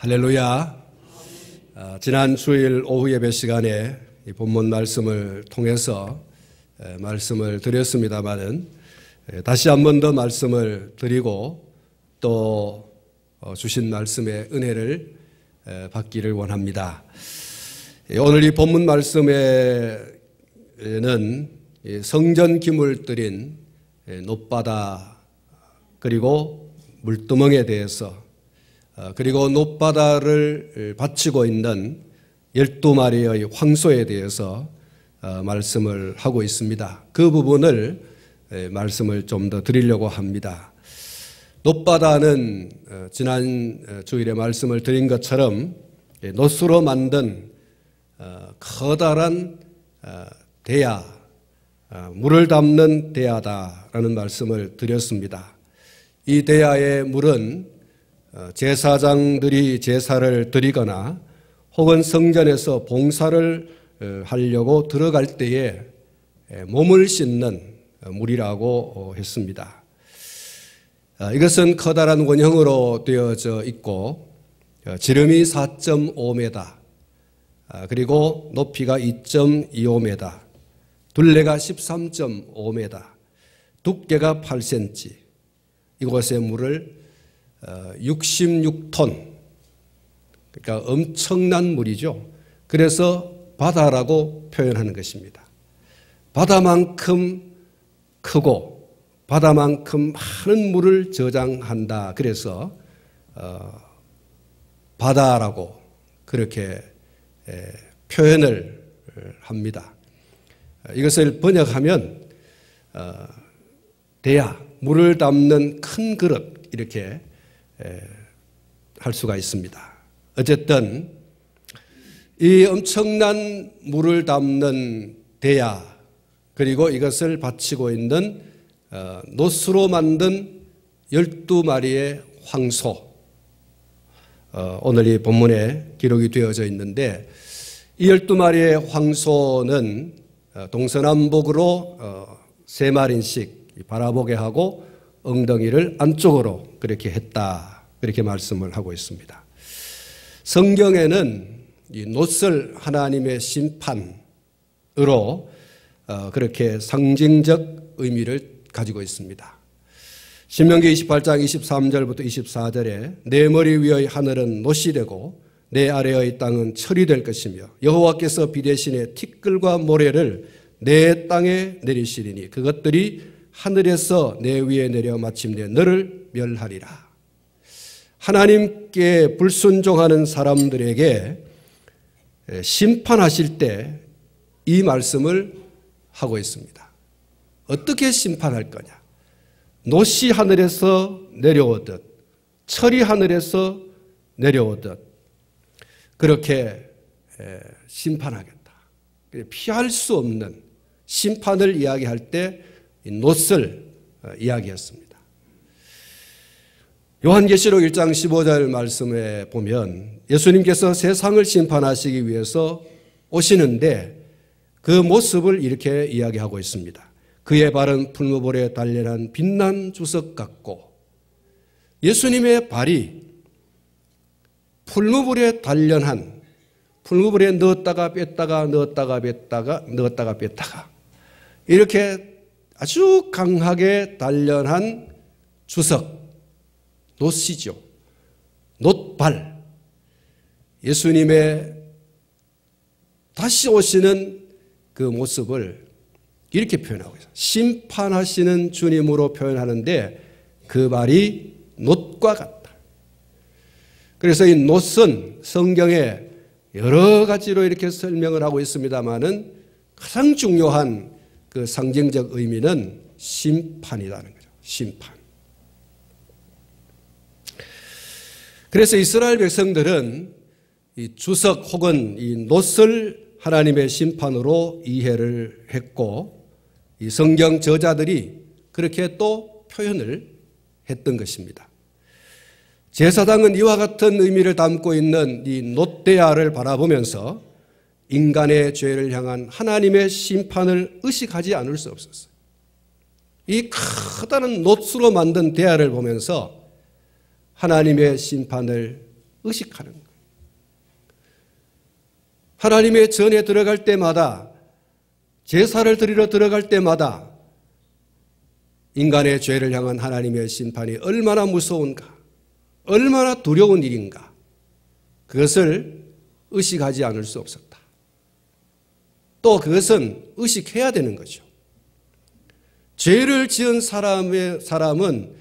할렐루야. 지난 주일 오후 예배 시간에 이 본문 말씀을 통해서 말씀을 드렸습니다마는 다시 한 번 더 말씀을 드리고 또 주신 말씀의 은혜를 받기를 원합니다. 오늘 이 본문 말씀에는 성전 기물 드린 놋바다 그리고 물두멍에 대해서 그리고 놋바다를 바치고 있는 12마리의 황소에 대해서 말씀을 하고 있습니다. 그 부분을 말씀을 좀 더 드리려고 합니다. 놋바다는 지난 주일에 말씀을 드린 것처럼 놋으로 만든 커다란 대야, 물을 담는 대야다라는 말씀을 드렸습니다. 이 대야의 물은 제사장들이 제사를 드리거나 혹은 성전에서 봉사를 하려고 들어갈 때에 몸을 씻는 물이라고 했습니다. 이것은 커다란 원형으로 되어져 있고 지름이 4.5m 그리고 높이가 2.25m, 둘레가 13.5m, 두께가 8cm. 이곳의 물을 66톤, 그러니까 엄청난 물이죠. 그래서 바다라고 표현하는 것입니다. 바다만큼 크고 바다만큼 많은 물을 저장한다. 그래서 바다라고 그렇게 표현을 합니다. 이것을 번역하면 대야, 물을 담는 큰 그릇 이렇게 할 수가 있습니다. 어쨌든 이 엄청난 물을 담는 대야 그리고 이것을 바치고 있는 놋으로 만든 12마리의 황소, 오늘 이 본문에 기록이 되어져 있는데 이 12마리의 황소는 동서남북으로 3마리씩 바라보게 하고 엉덩이를 안쪽으로 그렇게 했다. 그렇게 말씀을 하고 있습니다. 성경에는 이 놋을 하나님의 심판으로 그렇게 상징적 의미를 가지고 있습니다. 신명기 28장 23절부터 24절에 내 머리 위의 하늘은 놋이 되고 내 아래의 땅은 철이 될 것이며 여호와께서 비 대신에 티끌과 모래를 내 땅에 내리시리니 그것들이 하늘에서 내 위에 내려 마침내 너를 멸하리라. 하나님께 불순종하는 사람들에게 심판하실 때 이 말씀을 하고 있습니다. 어떻게 심판할 거냐? 놋이 하늘에서 내려오듯 철이 하늘에서 내려오듯 그렇게 심판하겠다. 피할 수 없는 심판을 이야기할 때 놋을 이야기했습니다. 요한계시록 1장 15절 말씀에 보면 예수님께서 세상을 심판하시기 위해서 오시는데 그 모습을 이렇게 이야기하고 있습니다. 그의 발은 풀무불에 단련한 빛난 주석 같고, 예수님의 발이 풀무불에 단련한, 풀무불에 넣었다가 뺐다가 넣었다가 뺐다가 넣었다가 뺐다가 이렇게 아주 강하게 단련한 주석, 놋이죠. 놋발. 예수님의 다시 오시는 그 모습을 이렇게 표현하고 있어요. 심판하시는 주님으로 표현하는데 그 발이 놋과 같다. 그래서 이 놋은 성경에 여러 가지로 이렇게 설명을 하고 있습니다만은 가장 중요한 그 상징적 의미는 심판이라는 거죠. 심판. 그래서 이스라엘 백성들은 이 주석 혹은 이 놋을 하나님의 심판으로 이해를 했고 이 성경 저자들이 그렇게 또 표현을 했던 것입니다. 제사장은 이와 같은 의미를 담고 있는 이 놋대야를 바라보면서 인간의 죄를 향한 하나님의 심판을 의식하지 않을 수 없었어요. 이 커다란 놋으로 만든 대야를 보면서 하나님의 심판을 의식하는 거예요. 하나님의 전에 들어갈 때마다, 제사를 드리러 들어갈 때마다 인간의 죄를 향한 하나님의 심판이 얼마나 무서운가, 얼마나 두려운 일인가, 그것을 의식하지 않을 수 없었다. 또 그것은 의식해야 되는 거죠. 죄를 지은 사람은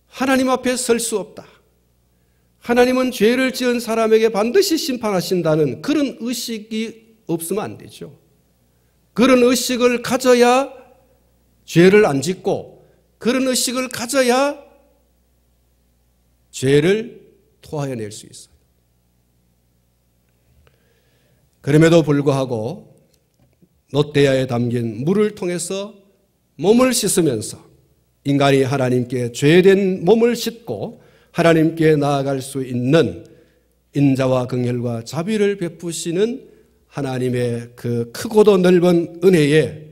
하나님 앞에 설 수 없다. 하나님은 죄를 지은 사람에게 반드시 심판하신다는 그런 의식이 없으면 안 되죠. 그런 의식을 가져야 죄를 안 짓고, 그런 의식을 가져야 죄를 토하여낼 수 있어요. 그럼에도 불구하고 롯데야에 담긴 물을 통해서 몸을 씻으면서 인간이 하나님께 죄된 몸을 씻고 하나님께 나아갈 수 있는 인자와 긍휼과 자비를 베푸시는 하나님의 그 크고도 넓은 은혜에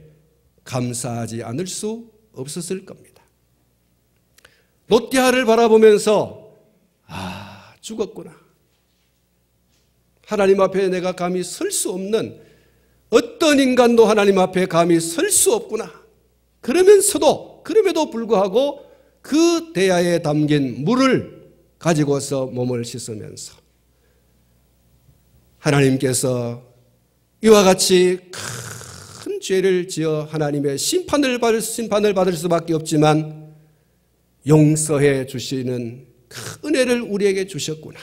감사하지 않을 수 없었을 겁니다. 롯데야를 바라보면서 죽었구나. 하나님 앞에 내가 감히 설 수 없는, 어떤 인간도 하나님 앞에 감히 설 수 없구나. 그럼에도 불구하고 그 대야에 담긴 물을 가지고서 몸을 씻으면서 하나님께서 이와 같이 큰 죄를 지어 하나님의 심판을 받을 수밖에 없지만 용서해 주시는 그 은혜를 우리에게 주셨구나.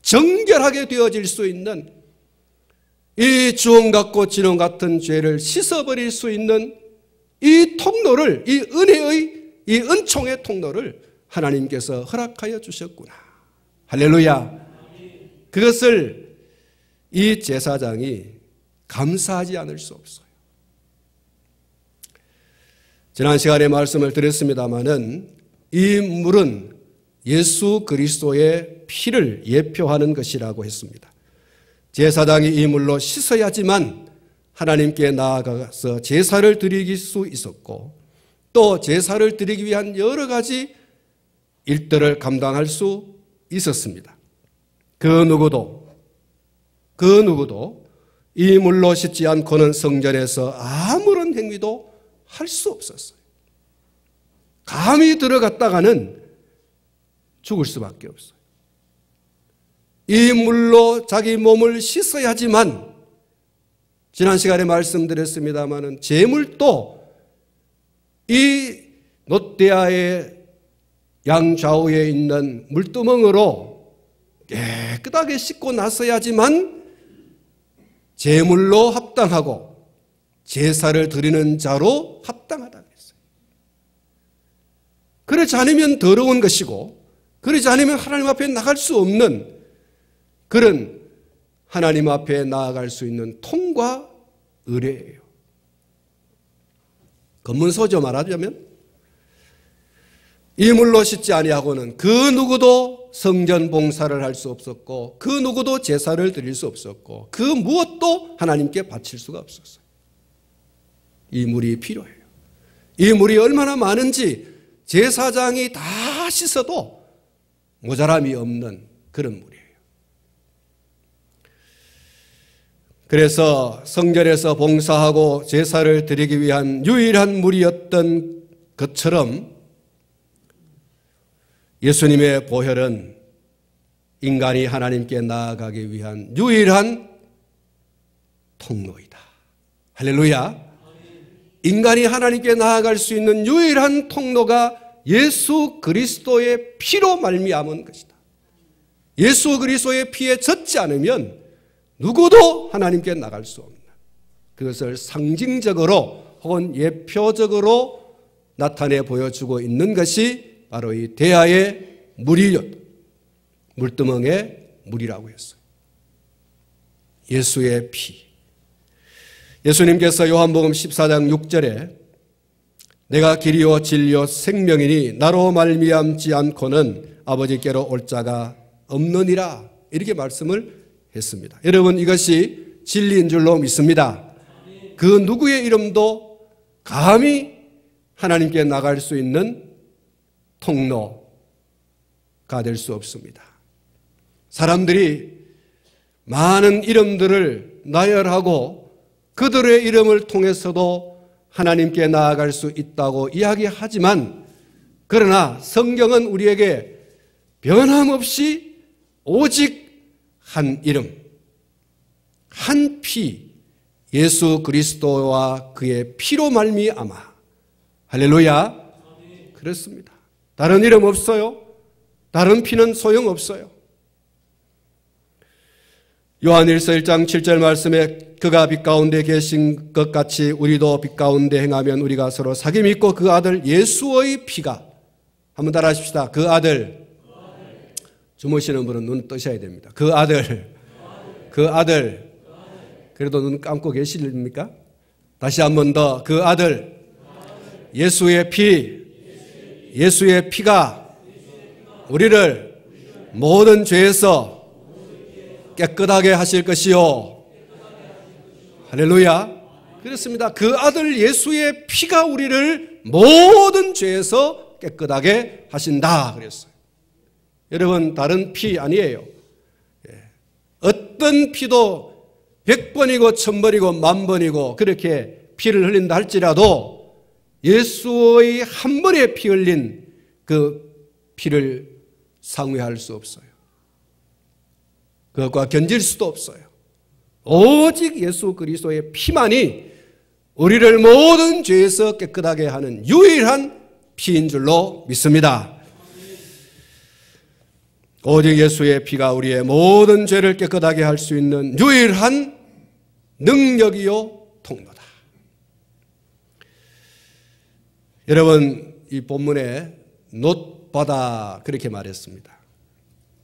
정결하게 되어질 수 있는, 이 주홍 같고 진홍 같은 죄를 씻어버릴 수 있는 이 통로를, 이 은혜의, 이 은총의 통로를 하나님께서 허락하여 주셨구나. 할렐루야. 그것을 이 제사장이 감사하지 않을 수 없어요. 지난 시간에 말씀을 드렸습니다마는 이 물은 예수 그리스도의 피를 예표하는 것이라고 했습니다. 제사장이 이 물로 씻어야지만 하나님께 나아가서 제사를 드릴 수 있었고, 또 제사를 드리기 위한 여러 가지 일들을 감당할 수 있었습니다. 그 누구도 이 물로 씻지 않고는 성전에서 아무런 행위도 할 수 없었어요. 감히 들어갔다가는 죽을 수밖에 없어요. 이 물로 자기 몸을 씻어야지만, 지난 시간에 말씀드렸습니다마는 제물도 이 롯데야의 양좌우에 있는 물두멍으로 깨끗하게 씻고 나서야지만 제물로 합당하고 제사를 드리는 자로 합당하다 그랬어요. 그렇지 않으면 더러운 것이고, 그렇지 않으면 하나님 앞에 나갈 수 없는 그런 하나님 앞에 나아갈 수 있는 통과 의례예요. 검문소죠 말하자면, 이 물로 씻지 아니하고는 그 누구도 성전 봉사를 할 수 없었고, 그 누구도 제사를 드릴 수 없었고, 그 무엇도 하나님께 바칠 수가 없었어요. 이 물이 필요해요. 이 물이 얼마나 많은지 제사장이 다 씻어도 모자람이 없는 그런 물이에요. 그래서 성전에서 봉사하고 제사를 드리기 위한 유일한 물이었던 것처럼 예수님의 보혈은 인간이 하나님께 나아가기 위한 유일한 통로이다. 할렐루야. 인간이 하나님께 나아갈 수 있는 유일한 통로가 예수 그리스도의 피로 말미암은 것이다. 예수 그리스도의 피에 젖지 않으면 누구도 하나님께 나갈 수 없는, 그것을 상징적으로 혹은 예표적으로 나타내 보여주고 있는 것이 바로 이 대야의 물두멍의 물이라고 했어요. 예수의 피. 예수님께서 요한복음 14장 6절에 내가 길이요 진리요 생명이니 나로 말미암지 않고는 아버지께로 올 자가 없느니라, 이렇게 말씀을 했습니다. 여러분, 이것이 진리인 줄로 믿습니다. 그 누구의 이름도 감히 하나님께 나갈 수 있는 통로가 될 수 없습니다. 사람들이 많은 이름들을 나열하고 그들의 이름을 통해서도 하나님께 나아갈 수 있다고 이야기하지만, 그러나 성경은 우리에게 변함없이 오직 한 이름, 한 피, 예수 그리스도와 그의 피로 말미암아, 할렐루야, 그렇습니다. 다른 이름 없어요. 다른 피는 소용없어요. 요한일서 1장 7절 말씀에 그가 빛 가운데 계신 것 같이 우리도 빛 가운데 행하면 우리가 서로 사귐이 있고 그 아들 예수의 피가, 한번 따라 하십시다. 그 아들. 주무시는 분은 눈 뜨셔야 됩니다. 그 아들. 그 아들. 그래도 눈 감고 계십니까? 다시 한 번 더. 그 아들. 예수의 피. 예수의 피가 우리를 모든 죄에서 깨끗하게 하실 것이요. 할렐루야. 그렇습니다. 그 아들 예수의 피가 우리를 모든 죄에서 깨끗하게 하신다 그랬어요. 여러분, 다른 피 아니에요. 어떤 피도 100번이고 1000번이고 10,000번이고 그렇게 피를 흘린다 할지라도 예수의 한 번에 피 흘린 그 피를 상회할 수 없어요. 그것과 견질 수도 없어요. 오직 예수 그리스도의 피만이 우리를 모든 죄에서 깨끗하게 하는 유일한 피인 줄로 믿습니다. 오직 예수의 피가 우리의 모든 죄를 깨끗하게 할 수 있는 유일한 능력이요 통로다. 여러분, 이 본문에 놋바다 그렇게 말했습니다.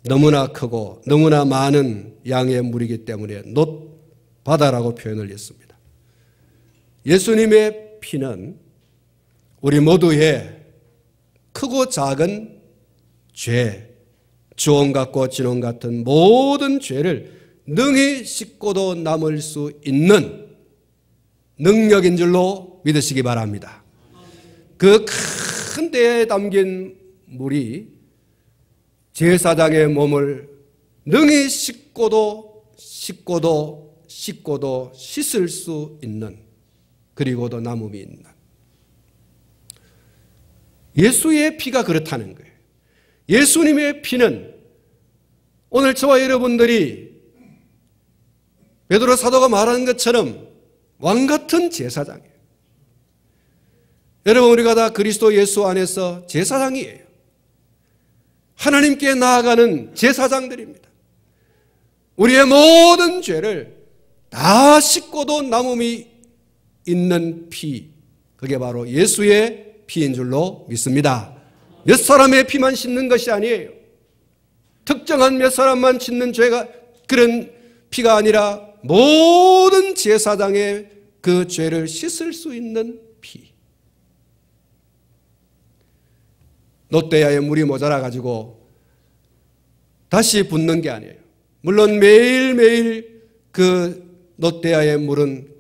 너무나 크고 너무나 많은 양의 물이기 때문에 놋바다라고 표현을 했습니다. 예수님의 피는 우리 모두의 크고 작은 죄, 주홍 같고 진홍 같은 모든 죄를 능히 씻고도 남을 수 있는 능력인 줄로 믿으시기 바랍니다. 그 큰 대에 담긴 물이 제사장의 몸을 능히 씻고도 씻을 수 있는, 그리고도 남음이 있는 예수의 피가 그렇다는 거예요. 예수님의 피는 오늘 저와 여러분들이 베드로 사도가 말하는 것처럼 왕같은 제사장이에요. 여러분, 우리가 다 그리스도 예수 안에서 제사장이에요. 하나님께 나아가는 제사장들입니다. 우리의 모든 죄를 다 씻고도 남음이 있는 피, 그게 바로 예수의 피인 줄로 믿습니다. 몇 사람의 피만 씻는 것이 아니에요. 특정한 몇 사람만 씻는 죄가, 그런 피가 아니라 모든 제사장의 그 죄를 씻을 수 있는 피. 놋대야에 물이 모자라 가지고 다시 붓는 게 아니에요. 물론 매일매일 그 놋대야의 물은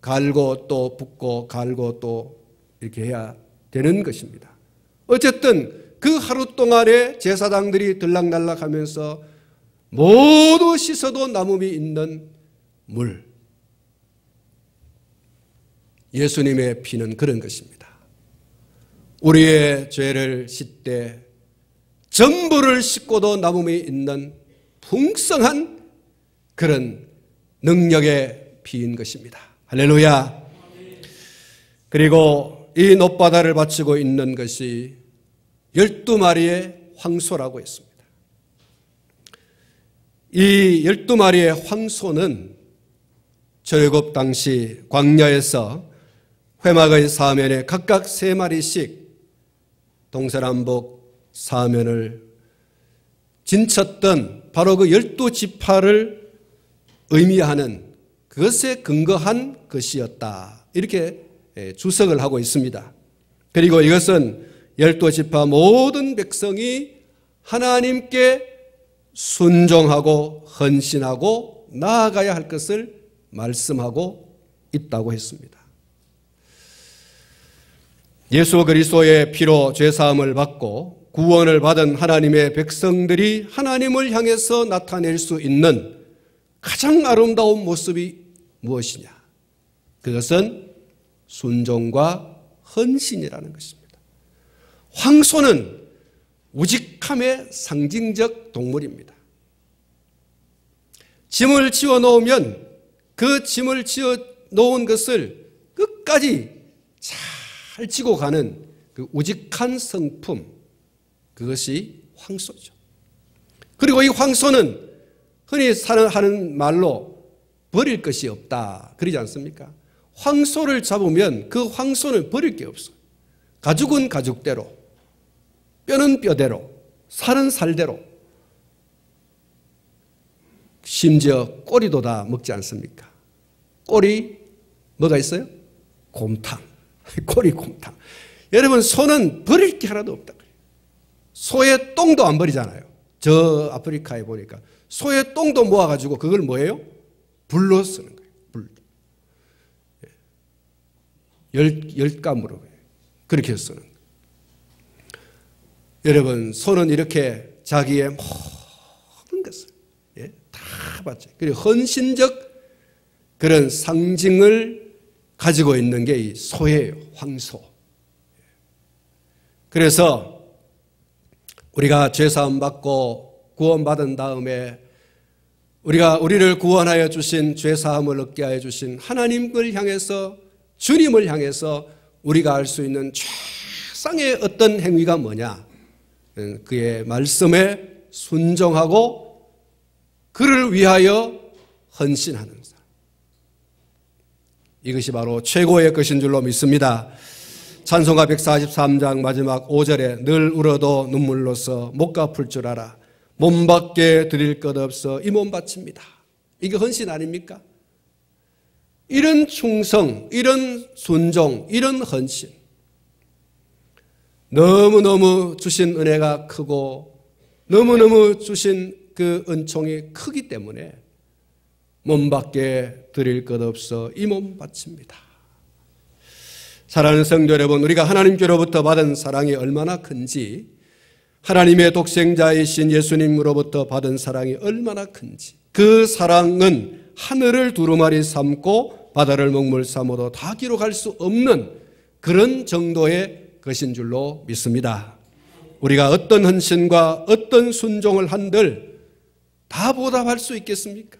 갈고 또 붓고 갈고 또 이렇게 해야 되는 것입니다. 어쨌든 그 하루 동안에 제사장들이 들락날락하면서 모두 씻어도 남음이 있는 물, 예수님의 피는 그런 것입니다. 우리의 죄를 씻되 전부를 씻고도 남음이 있는 풍성한 그런 능력의 피인 것입니다. 할렐루야. 그리고 이 놋바다를 바치고 있는 것이 12마리의 황소라고 했습니다. 이 12마리의 황소는 출애굽 당시 광야에서 회막의 사면에 각각 3마리씩 동서남북 사면을 진쳤던 바로 그 12지파를 의미하는 그것에 근거한 것이었다, 이렇게 주석을 하고 있습니다. 그리고 이것은 12지파 모든 백성이 하나님께 순종하고 헌신하고 나아가야 할 것을 말씀하고 있다고 했습니다. 예수 그리스도의 피로 죄사함을 받고 구원을 받은 하나님의 백성들이 하나님을 향해서 나타낼 수 있는 가장 아름다운 모습이 무엇이냐? 그것은 순종과 헌신이라는 것입니다. 황소는 우직함의 상징적 동물입니다. 짐을 지어 놓으면 그 짐을 지어 놓은 것을 끝까지 잘 지고 가는 그 우직한 성품, 그것이 황소죠. 그리고 이 황소는 흔히 하는 말로 버릴 것이 없다 그러지 않습니까? 황소를 잡으면 그 황소는 버릴 게 없어요. 가죽은 가죽대로, 뼈는 뼈대로, 살은 살대로, 심지어 꼬리도 다 먹지 않습니까? 꼬리 뭐가 있어요? 곰탕. 꼬리 곰탕. 여러분, 소는 버릴 게 하나도 없다. 소의 똥도 안 버리잖아요. 저 아프리카에 보니까 소의 똥도 모아가지고 그걸 뭐예요? 불로 쓰는 거예요. 불. 열감으로 그렇게 쓰는 거예요. 여러분, 소는 이렇게 자기의 모든 것을 다 바쳐. 그리고 헌신적 그런 상징을 가지고 있는 게 이 소예요. 황소. 그래서 우리가 죄사함 받고 구원받은 다음에 우리를 구원하여 주신, 죄사함을 얻게 하여 주신 하나님을 향해서, 주님을 향해서 우리가 할 수 있는 최상의 어떤 행위가 뭐냐? 그의 말씀에 순종하고 그를 위하여 헌신하는 사람. 이것이 바로 최고의 것인 줄로 믿습니다. 찬송가 143장 마지막 5절에 늘 울어도 눈물로써 못 갚을 줄 알아 몸밖에 드릴 것 없어 이 몸 바칩니다. 이게 헌신 아닙니까? 이런 충성, 이런 순종, 이런 헌신, 너무너무 주신 은혜가 크고 너무너무 주신 그 은총이 크기 때문에 몸밖에 드릴 것 없어 이 몸 바칩니다. 사랑하는 성도 여러분, 우리가 하나님께로부터 받은 사랑이 얼마나 큰지, 하나님의 독생자이신 예수님으로부터 받은 사랑이 얼마나 큰지, 그 사랑은 하늘을 두루마리 삼고 바다를 먹물 삼아도 다 기록할 수 없는 그런 정도의 것인 줄로 믿습니다. 우리가 어떤 헌신과 어떤 순종을 한들 다 보답할 수 있겠습니까?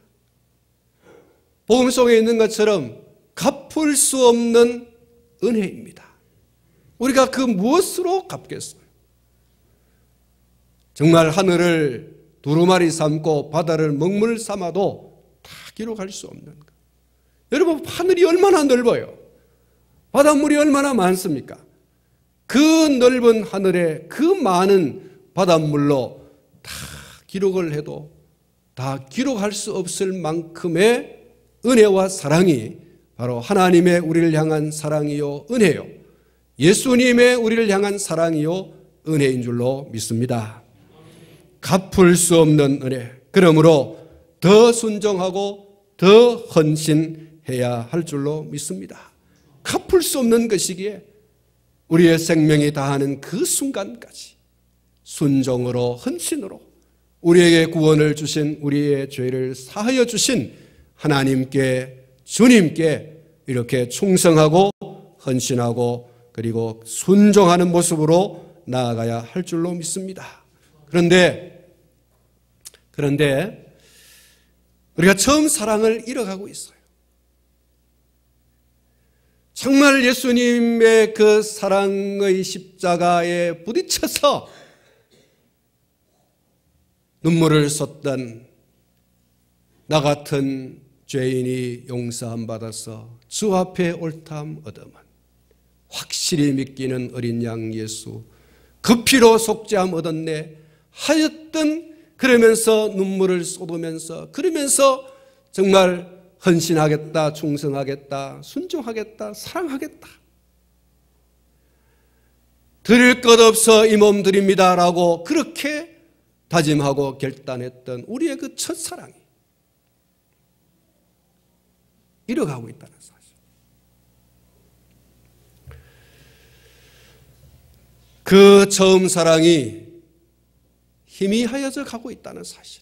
복음 속에 있는 것처럼 갚을 수 없는 은혜입니다. 우리가 그 무엇으로 갚겠어요? 정말 하늘을 두루마리 삼고 바다를 먹물 삼아도 다 기록할 수 없는 것. 여러분, 하늘이 얼마나 넓어요? 바닷물이 얼마나 많습니까? 그 넓은 하늘에 그 많은 바닷물로 다 기록을 해도 다 기록할 수 없을 만큼의 은혜와 사랑이 바로 하나님의 우리를 향한 사랑이요 은혜요, 예수님의 우리를 향한 사랑이요 은혜인 줄로 믿습니다. 갚을 수 없는 은혜. 그러므로 더 순종하고 더 헌신해야 할 줄로 믿습니다. 갚을 수 없는 것이기에 우리의 생명이 다하는 그 순간까지 순종으로, 헌신으로 우리에게 구원을 주신, 우리의 죄를 사하여 주신 하나님께, 주님께 이렇게 충성하고 헌신하고 그리고 순종하는 모습으로 나아가야 할 줄로 믿습니다. 그런데 우리가 처음 사랑을 잃어가고 있어요. 정말 예수님의 그 사랑의 십자가에 부딪혀서 눈물을 쏟던 나 같은 죄인이 용서함 받아서 주 앞에 옳다함 얻음은 확실히 믿기는 어린 양 예수, 그 피로 속죄함 얻었네 하였던, 그러면서 눈물을 쏟으면서, 그러면서 정말 헌신하겠다, 충성하겠다, 순종하겠다, 사랑하겠다, 드릴 것 없어 이 몸 드립니다라고 그렇게 다짐하고 결단했던 우리의 그 첫사랑이 잃어가고 있다는 사실. 그 처음 사랑이 희미하여져 가고 있다는 사실.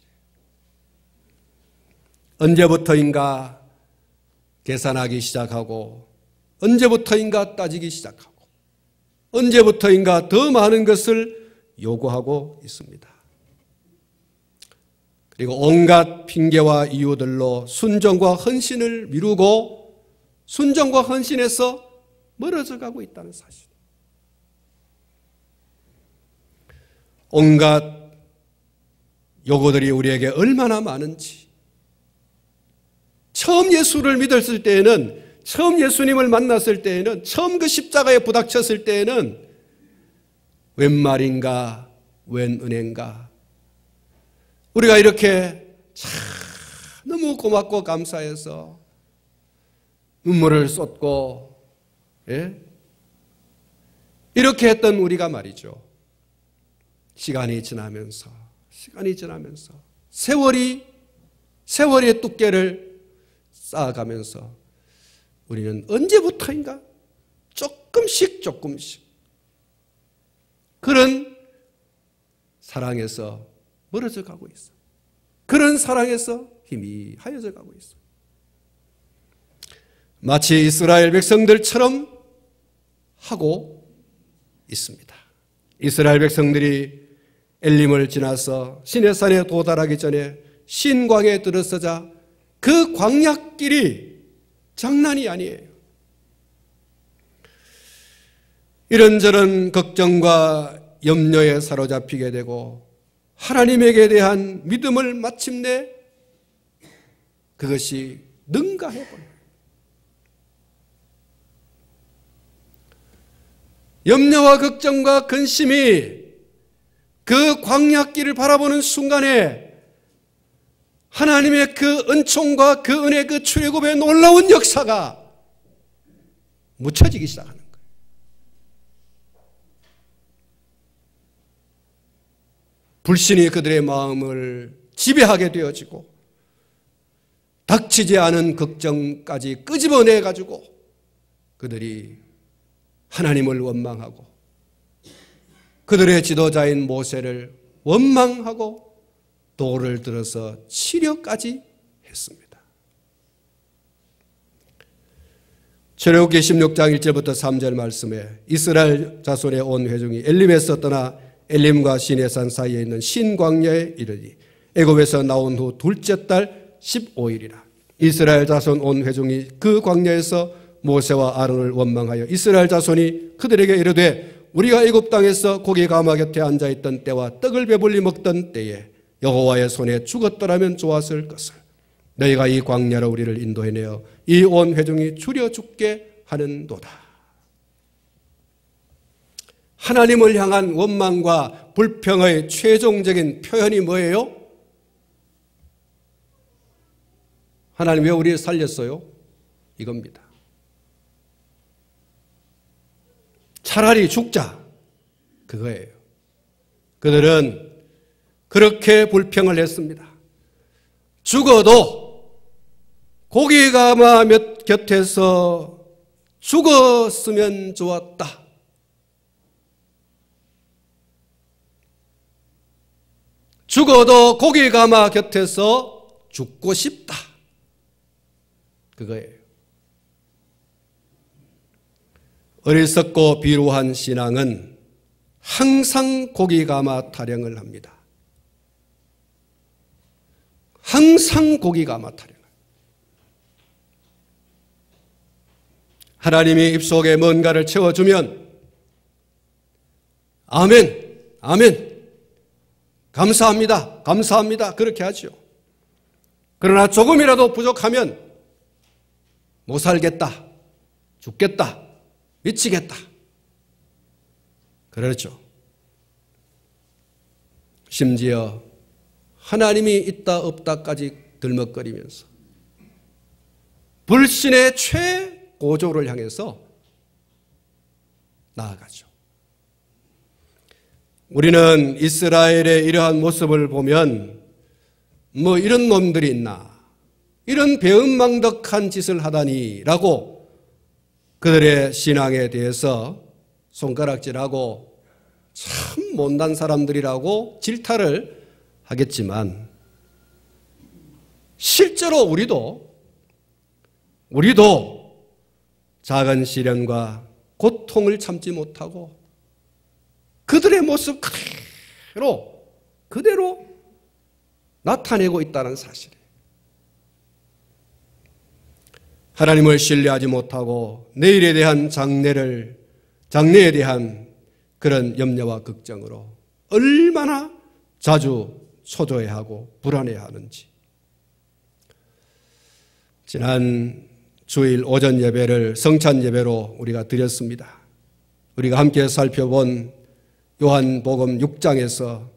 언제부터인가 계산하기 시작하고, 언제부터인가 따지기 시작하고, 언제부터인가 더 많은 것을 요구하고 있습니다. 그리고 온갖 핑계와 이유들로 순종과 헌신을 미루고 순종과 헌신에서 멀어져 가고 있다는 사실. 온갖 요구들이 우리에게 얼마나 많은지, 처음 예수를 믿었을 때에는, 처음 예수님을 만났을 때에는, 처음 그 십자가에 부닥쳤을 때에는 웬 말인가, 웬 은혜인가, 우리가 이렇게 참 너무 고맙고 감사해서 눈물을 쏟고, 예? 이렇게 했던 우리가 말이죠. 시간이 지나면서 세월의 두께를 쌓아가면서 우리는 언제부터인가 조금씩 그런 사랑에서 멀어져 가고 있어. 그런 사랑에서 희미하여져 가고 있어. 마치 이스라엘 백성들처럼 하고 있습니다. 이스라엘 백성들이 엘림을 지나서 시내산에 도달하기 전에 신광에 들어서자 그 광야길이 장난이 아니에요. 이런저런 걱정과 염려에 사로잡히게 되고 하나님에게 대한 믿음을 마침내 그것이 능가해버려요. 염려와 걱정과 근심이 그 광야길을 바라보는 순간에 하나님의 그 은총과 그 은혜, 그 출애굽의 놀라운 역사가 묻혀지기 시작하는 거예요. 불신이 그들의 마음을 지배하게 되어지고 닥치지 않은 걱정까지 끄집어내가지고 그들이 하나님을 원망하고 그들의 지도자인 모세를 원망하고 돌을 들어서 치려까지 했습니다. 출애굽기 16장 1절부터 3절 말씀에 이스라엘 자손의 온 회중이 엘림에서 떠나 엘림과 시내산 사이에 있는 신광야에 이르니 애굽에서 나온 후 둘째 달 15일이라. 이스라엘 자손 온 회중이 그 광야에서 모세와 아론을 원망하여 이스라엘 자손이 그들에게 이르되 우리가 애굽 땅에서 고기 가마 곁에 앉아있던 때와 떡을 배불리 먹던 때에 여호와의 손에 죽었더라면 좋았을 것을 너희가 이 광야로 우리를 인도해내어 이 온 회중이 줄여 죽게 하는도다. 하나님을 향한 원망과 불평의 최종적인 표현이 뭐예요? 하나님 왜 우리를 살렸어요? 이겁니다. 차라리 죽자. 그거예요. 그들은 그렇게 불평을 했습니다. 죽어도 고기 가마 몇 곁에서 죽었으면 좋았다. 죽어도 고기 가마 곁에서 죽고 싶다. 그거예요. 어리석고 비루한 신앙은 항상 고기 가마 타령을 합니다. 항상 고기 가마 타령을. 하나님이 입속에 뭔가를 채워주면 아멘, 아멘, 감사합니다, 감사합니다 그렇게 하죠. 그러나 조금이라도 부족하면 못 살겠다, 죽겠다, 미치겠다. 그렇죠. 심지어 하나님이 있다 없다까지 들먹거리면서 불신의 최고조를 향해서 나아가죠. 우리는 이스라엘의 이러한 모습을 보면 뭐 이런 놈들이 있나, 이런 배은망덕한 짓을 하다니 라고 그들의 신앙에 대해서 손가락질하고 참 못난 사람들이라고 질타를 하겠지만 실제로 우리도 작은 시련과 고통을 참지 못하고 그들의 모습 그대로 나타내고 있다는 사실이에요. 하나님을 신뢰하지 못하고 내일에 대한 장래에 대한 그런 염려와 걱정으로 얼마나 자주 초조해하고 불안해하는지. 지난 주일 오전 예배를 성찬 예배로 우리가 드렸습니다. 우리가 함께 살펴본 요한복음 6장에서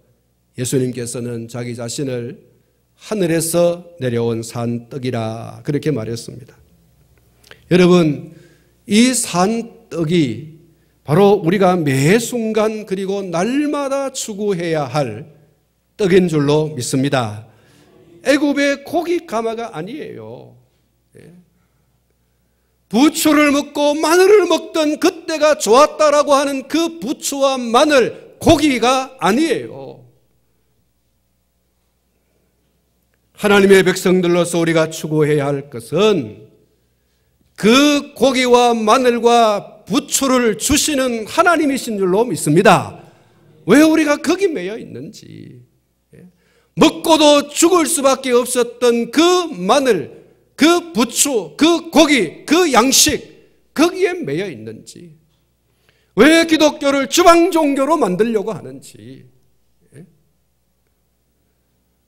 예수님께서는 자기 자신을 하늘에서 내려온 산떡이라 그렇게 말했습니다. 여러분, 이 산떡이 바로 우리가 매 순간 그리고 날마다 추구해야 할 떡인 줄로 믿습니다. 애굽의 고기 가마가 아니에요. 부추를 먹고 마늘을 먹던 그때가 좋았다라고 하는 그 부추와 마늘, 고기가 아니에요. 하나님의 백성들로서 우리가 추구해야 할 것은 그 고기와 마늘과 부추를 주시는 하나님이신 줄로 믿습니다. 왜 우리가 거기 매여 있는지, 먹고도 죽을 수밖에 없었던 그 마늘, 그 부추, 그 고기, 그 양식, 거기에 매여 있는지, 왜 기독교를 주방 종교로 만들려고 하는지,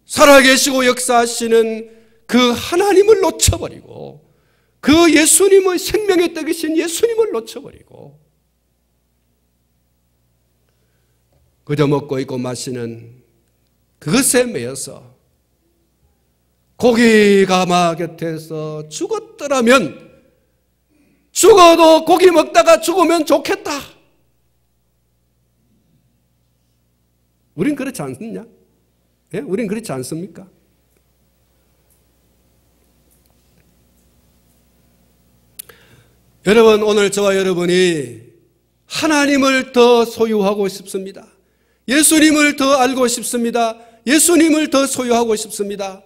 살아계시고 역사하시는 그 하나님을 놓쳐버리고 그 예수님의 생명의 떡이신 예수님을 놓쳐버리고 그저 먹고 있고 마시는 그것에 매여서 고기 가마 곁에서 죽었더라면, 죽어도 고기 먹다가 죽으면 좋겠다. 우린 그렇지 않느냐? 예? 우린 그렇지 않습니까? 여러분, 오늘 저와 여러분이 하나님을 더 소유하고 싶습니다. 예수님을 더 알고 싶습니다. 예수님을 더 소유하고 싶습니다.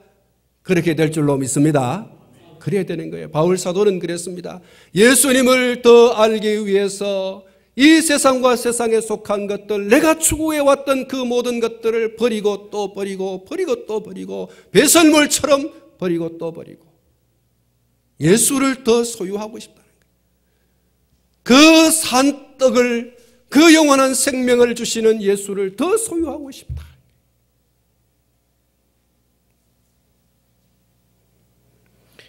그렇게 될 줄로 믿습니다. 그래야 되는 거예요. 바울 사도는 그랬습니다. 예수님을 더 알기 위해서 이 세상과 세상에 속한 것들, 내가 추구해왔던 그 모든 것들을 버리고 또 버리고 버리고 또 버리고 배설물처럼 버리고 또 버리고 예수를 더 소유하고 싶다는 거예요. 그 산떡을, 그 영원한 생명을 주시는 예수를 더 소유하고 싶다.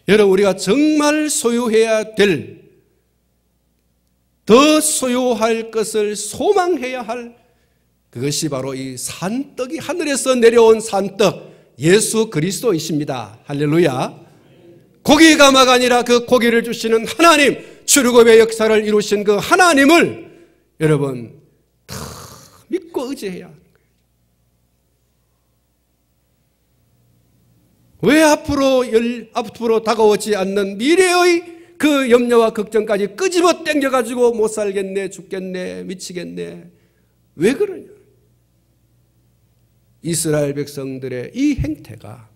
여러분, 우리가 정말 소유해야 될, 더 소유할 것을 소망해야 할 그것이 바로 이 산떡이 하늘에서 내려온 산떡 예수 그리스도이십니다. 할렐루야. 고기 가마가 아니라 그 고기를 주시는 하나님, 출애굽의 역사를 이루신 그 하나님을 여러분 다 믿고 의지해야 하는 거예요. 왜 앞으로 다가오지 않는 미래의 그 염려와 걱정까지 끄집어 당겨가지고 못 살겠네, 죽겠네, 미치겠네. 왜 그러냐? 이스라엘 백성들의 이 행태가,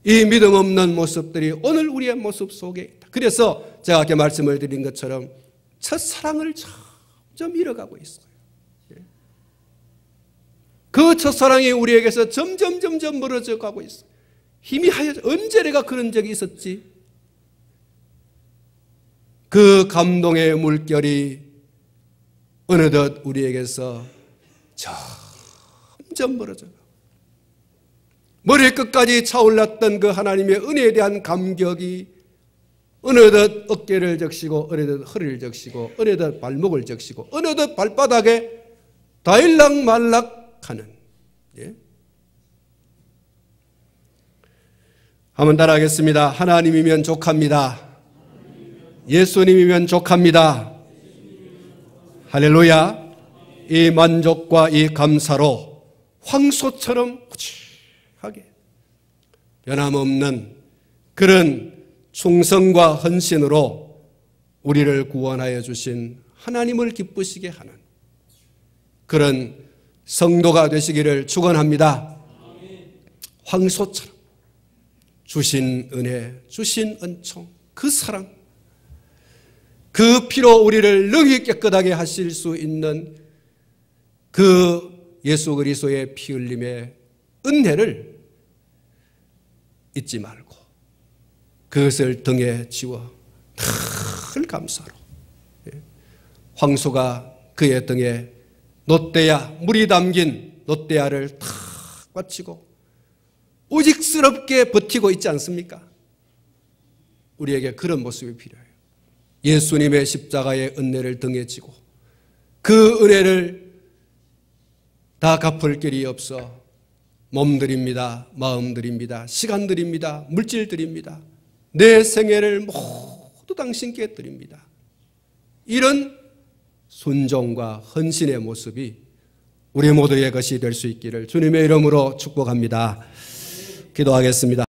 이 믿음 없는 모습들이 오늘 우리의 모습 속에 있다. 그래서 제가 아까 말씀을 드린 것처럼 첫사랑을 점점 잃어가고 있어요. 그 첫사랑이 우리에게서 점점 멀어져 가고 있어요. 희미하여, 언제 내가 그런 적이 있었지? 그 감동의 물결이 어느덧 우리에게서 점점 멀어져 가고, 머리 끝까지 차올랐던 그 하나님의 은혜에 대한 감격이 어느덧 어깨를 적시고, 어느덧 허리를 적시고, 어느덧 발목을 적시고, 어느덧 발바닥에 다일락말락하는, 한번 따라하겠습니다. 하나님이면 족합니다. 예수님이면 족합니다. 할렐루야. 이 만족과 이 감사로 황소처럼 하게 변함없는 그런 충성과 헌신으로 우리를 구원하여 주신 하나님을 기쁘시게 하는 그런 성도가 되시기를 축원합니다. 황소처럼 주신 은혜, 주신 은총, 그 사랑, 그 피로 우리를 능히 깨끗하게 하실 수 있는 그 예수 그리스도의 피 흘림의 은혜를 잊지 말고 그것을 등에 지워 늘 감사로 황소가 그의 등에 놋대야, 물이 담긴 놋대야를 탁 받치고 오직스럽게 버티고 있지 않습니까? 우리에게 그런 모습이 필요해요. 예수님의 십자가의 은혜를 등에 지고 그 은혜를 다 갚을 길이 없어 몸들입니다, 마음들입니다, 시간들입니다, 물질들입니다, 내 생애를 모두 당신께 드립니다. 이런 순종과 헌신의 모습이 우리 모두의 것이 될 수 있기를 주님의 이름으로 축복합니다. 기도하겠습니다.